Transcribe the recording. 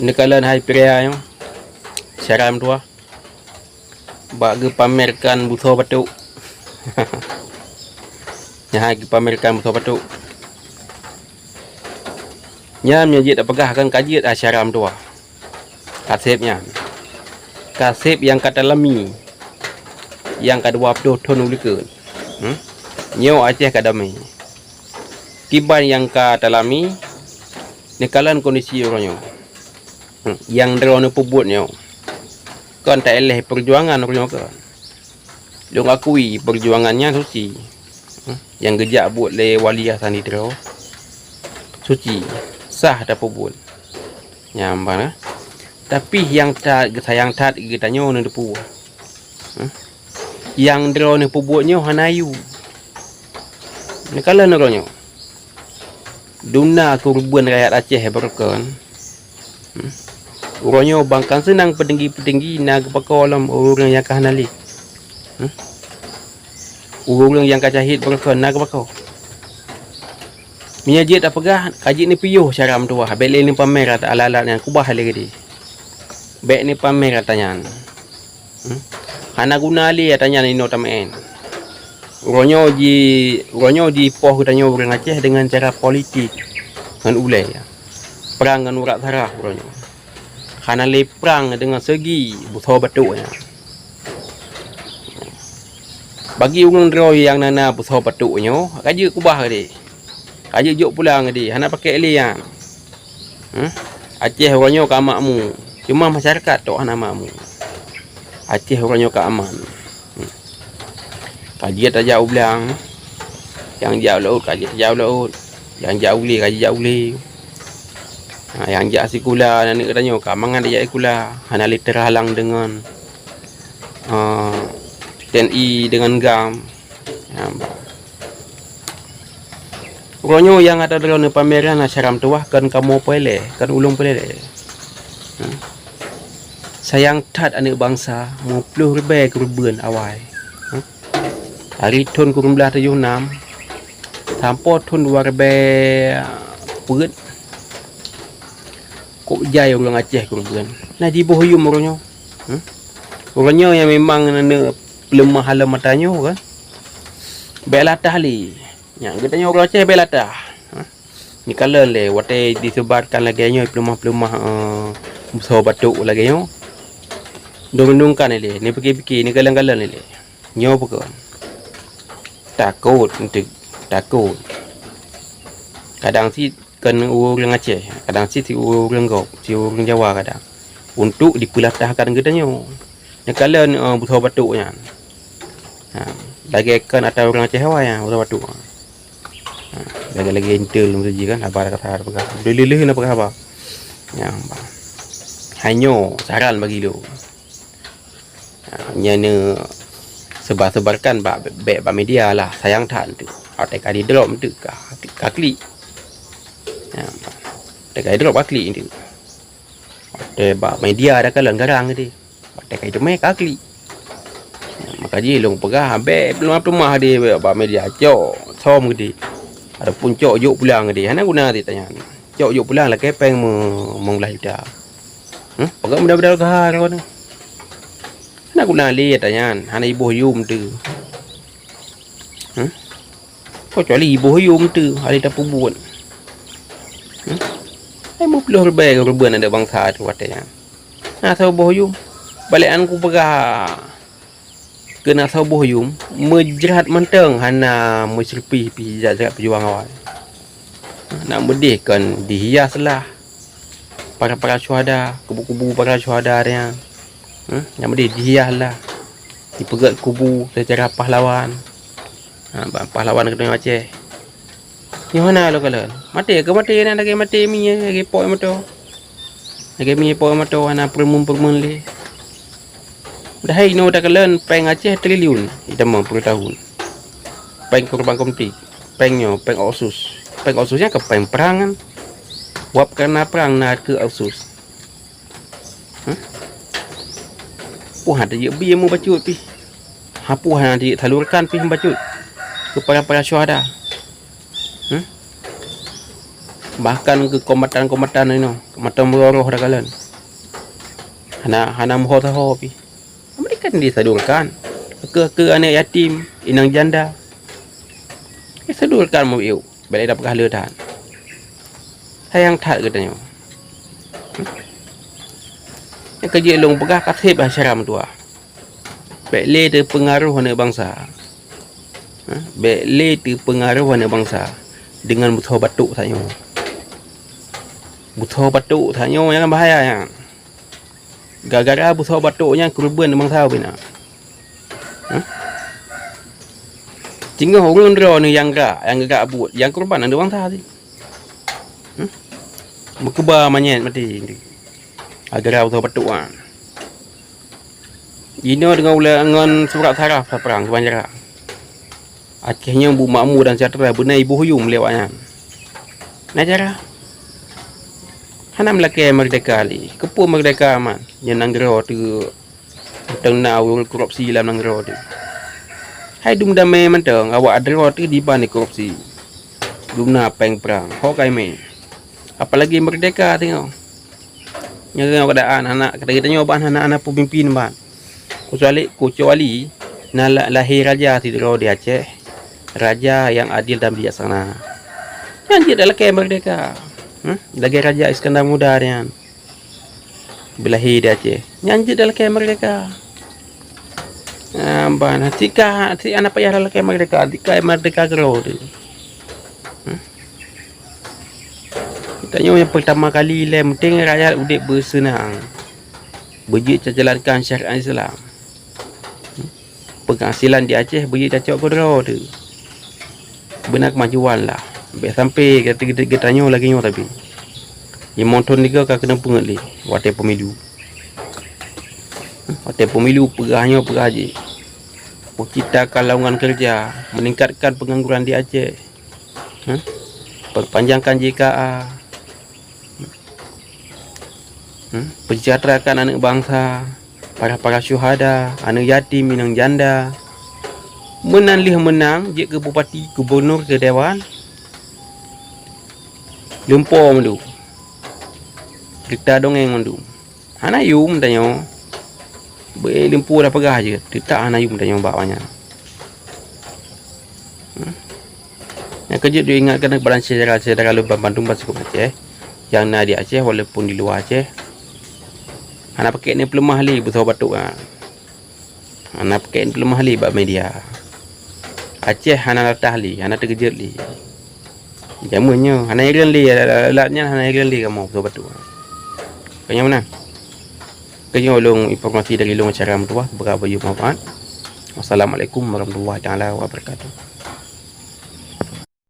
Nekalan hai pria yo. Syaram tua. Bagi pamerkan buto batuk. Nyahai pamerkan buto batuk. Nyam nyajit apakah akan kajiat asyaram tua. Kasipnya. Kasip yang kata lami. Yang kedua puluh ton ulikan. Nyo Aceh kadami. Kiban yang kata lami. Nekalan kondisi orangnya. Yang drone pubutnya. Kan tak eleh perjuangan orangnya kan. Lu akui perjuangannya suci. Yang gejak buat le wali Hasan Hidro. Suci. Sah dah pubut. Nyambang. Tapi yang sayang tat kita nyo ni depu. Yang drone pubutnya hanayu. Nekalan orangnya. Duna kurban rakyat Aceh berkan. Orangnya bangkan senang petinggi-petinggi nak pakolam orang yang kahanali. Orang yang kacahit berkan nak pakau. Menyajit apakah kaji ni piyuh syaram tua. Beli ni pamer kata ala-ala yang kubah lagi di. Bek ni pamer katanya. Hana guna li katanya ni no tamen. Orangnya di poh katanya orang Aceh dengan cara politik dengan ulai. Perang dengan urat sarah orangnya. Karena le perang dengan segi buto batuknya. Bagi orang droi yang nana buto batuknya, kaji kubah dia. Kaji jok pulang dia. Hana pakai le yang. Aceh orangnya ke amakmu. Cuma masyarakat tok hana amakmu. Aceh orangnya ke aman. Kaji tak jauh belang. Yang jauh laut kaji tak jauh laut. Yang jauh le kaji jauh le. Yang jak sikula nak katanya kamangan dia ikula hana liter halang dengan TNI dengan GAM. Ronyo yang ada dalam pameran asyaram tuah kan kamu pele kan ulung pele. Sayang tat anak bangsa mau puluh ribu kurban awal. Hari tahun 2076 sampai tahun 2000 perut. Kok jaya orang Aceh kurban. Nah di bohuyum orangnya. Orangnya yang memang nak lemah halam matanya kan. Belatah li. Yang katanya orang Aceh belatah. Ni kalau le wate disebarkan lagi nya pelemah-pelemah musuh batuk lagi nya. Dong-dongkan le. Ni fikir-fikir ni kalang-kalang le. Nyo pekon. Takut untuk takut. Kadang si kan orang Aceh, kadang si orang Gop, si orang Jawa kadang untuk dipelatahkan katanya. Yang kalian butuh batuknya. Lagi kan ada orang Aceh Hawa yang butuh batuk. Lagi intel saja kan apa kata apa. Leleh nak apa? Yang hanya saran bagi lu. Nyana sebar-sebarkan bak media lah sayang tan tu. Atau kali drop tu kakli. Dekat drop kakli tu. Atau media ada kalang garang dia. Dekat itu mai kakli. Maka dia long pegah be rumah dia bak media cok som gede. Ada pun cok juk pulang dia. Hana guna dia tanya. Cok juk pulang lah kepeng mengulah dah. Pegah mudah-mudah kahar kau ni. Hana guna dia tanya. Hana ibu yum tu. Kecuali ibu yum tu ada tak buat. Mau puluh ribu kurban ada bangsa tu katanya. Nah tahu bohyum. Balikan ku pegah. Kena tahu bohyum. Menjerat menteng hana musripi pi zat perjuang awal. Nak medihkan dihiaslah. Para syuhada, kubu-kubu para syuhada dia. Yang medih dihiaslah. Dipegat kubu secara pahlawan. Pahlawan kena Aceh. Yang mana lo kalau mati ke mati nak lagi mati minyak lagi poi motor lagi minyak poi motor anak permun le dah hai no dah kalen peng Aceh triliun hitam per tahun peng korban komti pengnya peng osusnya ke peng perangan wap karena perang nak ke osus ada je biar mu bacut pi hapuh nanti talurkan pi bacut kepada para syuhada. bahkan ke kombatan-kombatan ini mata meroroh dah kalian hana moho taho pi mereka disadurkan ke anak yatim inang janda disadurkan mau iu balik dapat hala tahan sayang tak katanya yang kerja long pegah kasih bahasyaram tua bekle tu pengaruh anak bangsa bekle tu pengaruh anak bangsa dengan butuh batuk tanya butuh batuk tanya yang bahaya yang gara-gara butuh batuknya kurban bangsa bina tinggal orang dro ni yang gak buat yang kurban ada bangsa sih berkeba manyet mati gara-gara butuh batuk kan ini dengan ulangan surat saraf perang kebanyaran akhirnya Bu Makmur dan Sejahtera benar Ibu Huyum lewatnya nah cara hana melaki merdeka li kepo merdeka man yang nanggero tu tengna urang korupsi dalam nanggero tu hai dum damai mentang awak adro tu di ban korupsi guna peng perang hokai me apalagi merdeka tengok nyengau keadaan anak kita nyoba anak-anak pemimpin ban kecuali lahir raja tidro di Aceh raja yang adil dan bijaksana yang dia adalah kayak merdeka lagi Raja Iskandar Muda yang belahi di Aceh nyanyi dalam kayak merdeka ban tika si anak payah dalam kayak merdeka tika merdeka gero tu tanya yang pertama kali penting rakyat udik bersenang berjit jalankan syariat Islam penghasilan di Aceh berjit cacok gero tu benar kemajuan lah sampai kita tanya lagi nyo tapi yang monton juga kena pengali waktu pemilu perahnya perah je kita kalauan kerja meningkatkan pengangguran di Aceh perpanjangkan JKA pensejahterakan anak bangsa para syuhada anak yatim inang janda menang je ke bupati gubernur ke dewan lumpur mendu kita dongeng mendu hana yum tanya be lumpur dah pegah je tidak hana yum tanya bawanya yang kerja dia ingatkan kepada saudara Lubang Bandung Basuk Aceh yang nak di Aceh walaupun di luar Aceh hana pakai ni pelemah li betul batuk kan hana pakai ni pelemah li bab media Aceh hana latah li hana terkejut li jamunya hana iran li latnya hana iran li kamu betul kanya mana kanya ulung informasi dari ulung acara mentua berapa you manfaat. Wassalamualaikum warahmatullahi taala wabarakatuh.